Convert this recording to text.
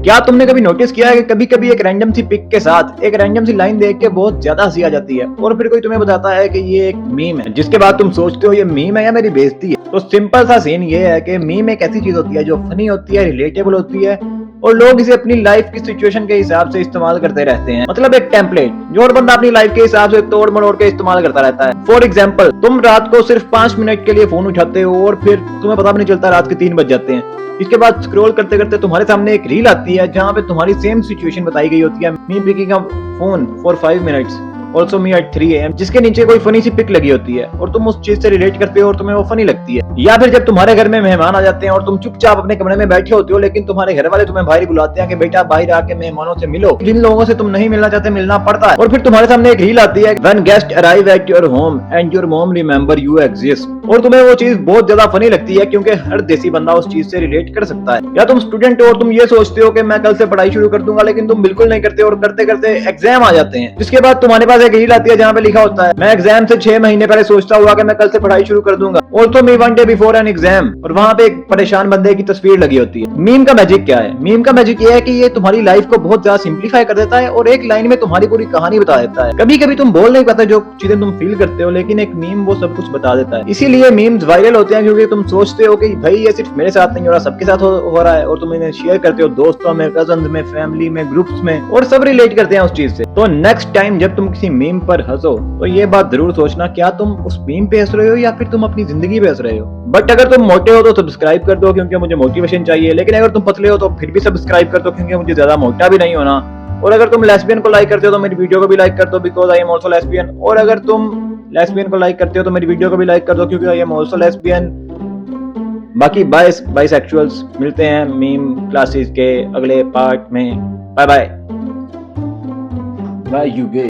क्या तुमने कभी नोटिस किया है कि कभी कभी एक रैंडम सी पिक के साथ एक रैंडम सी लाइन देख के बहुत ज्यादा हंसी आ जाती है और फिर कोई तुम्हें बताता है कि ये एक मीम है, जिसके बाद तुम सोचते हो ये मीम है या मेरी बेइज्जती है। तो सिंपल सा सीन ये है कि मीम एक ऐसी चीज होती है जो फनी होती है, रिलेटेबल होती है और लोग इसे अपनी लाइफ की सिचुएशन के हिसाब से इस्तेमाल करते रहते हैं। मतलब एक टेम्पलेट जो हर बंदा अपनी लाइफ के हिसाब से तोड़ मरोड़ के इस्तेमाल करता रहता है। फॉर एग्जाम्पल, तुम रात को सिर्फ 5 मिनट के लिए फोन उठाते हो और फिर तुम्हें पता भी नहीं चलता रात के 3 बज जाते हैं। इसके बाद स्क्रॉल करते करते तुम्हारे सामने एक रील आती है जहाँ पे तुम्हारी सेम सिचुएशन बताई गई होती है। Me picking up phone for 5 minutes also me at 3 AM, जिसके नीचे कोई फनी सी पिक लगी होती है और तुम उस चीज से रिलेट करते हो और तुम्हें वो फनी लगती है। या फिर जब तुम्हारे घर में मेहमान आ जाते हैं और तुम चुपचाप अपने कमरे में बैठे होते हो लेकिन तुम्हारे घर वाले तुम्हें बाहर बुलाते हैं कि बेटा बाहर आके मेहमानों से मिलो। जिन लोगों से तुम नहीं मिलना चाहते मिलना पड़ता है। और फिर तुम्हारे सामने एक रील आती है, when guest arrive at your home and your mom remember you exist, और तुम्हें वो चीज बहुत ज्यादा फनी लगती है क्योंकि हर देसी बंदा उस चीज से रिलेट कर सकता है। या तुम स्टूडेंट हो और तुम ये सोचते हो कि मैं कल से पढ़ाई शुरू कर दूंगा, लेकिन तुम बिल्कुल नहीं करते और करते करते एग्जाम आ जाते हैं। जिसके बाद तुम्हारे पास एक रील आती है जहाँ पे लिखा होता है, मैं एग्जाम से 6 महीने पहले सोचता हुआ कि मैं कल से पढ़ाई शुरू कर दूंगा, also me 1 day before an exam, और वहां पे एक परेशान बंदे की तस्वीर लगी होती है। मीम का मैजिक क्या है? मीम का मैजिक ये है कि ये तुम्हारी लाइफ को बहुत ज्यादा सिंप्लीफाई कर देता है और एक लाइन में तुम्हारी पूरी कहानी बता देता है। कभी कभी तुम बोल नहीं पाते जो चीजें तुम फील करते हो, लेकिन एक मीम वो सब कुछ बता देता है। इसीलिए मीम्स वायरल होते हैं क्योंकि तुम सोचते हो कि भाई ये सिर्फ मेरे साथ नहीं हो रहा, सबके साथ हो रहा है, और तुम इन्हें शेयर करते हो दोस्तों में, कजन्स में, फैमिली में, ग्रुप्स में, और सब रिलेट करते हैं उस चीज से। तो नेक्स्ट टाइम जब तुम किसी मीम पर हंसो तो ये बात जरूर सोचना, क्या तुम उस मीम पे हंस रहे हो या फिर तुम अपनी जिंदगी पे हंस रहे हो। बट अगर तुम मोटे हो तो सब्सक्राइब कर दो क्योंकि मुझे मोटिवेशन चाहिए, लेकिन अगर तुम पतले हो तो फिर भी सब्सक्राइब कर दो क्योंकि मुझे ज्यादा मोटा भी नहीं होना। और अगर तुम लेस्बियन को लाइक करते हो तो मेरी वीडियो को भी लाइक कर दो because I am also lesbian. और अगर तुम लेस्बियन को लाइक करते हो तो मेरी वीडियो को भी लाइक कर दो क्योंकि आई एम आल्सो लेस्बियन। बाकी बाइसेक्सुअल्स मिलते हैं मीम क्लासेस के अगले पार्ट में। Bye bye bye you gay.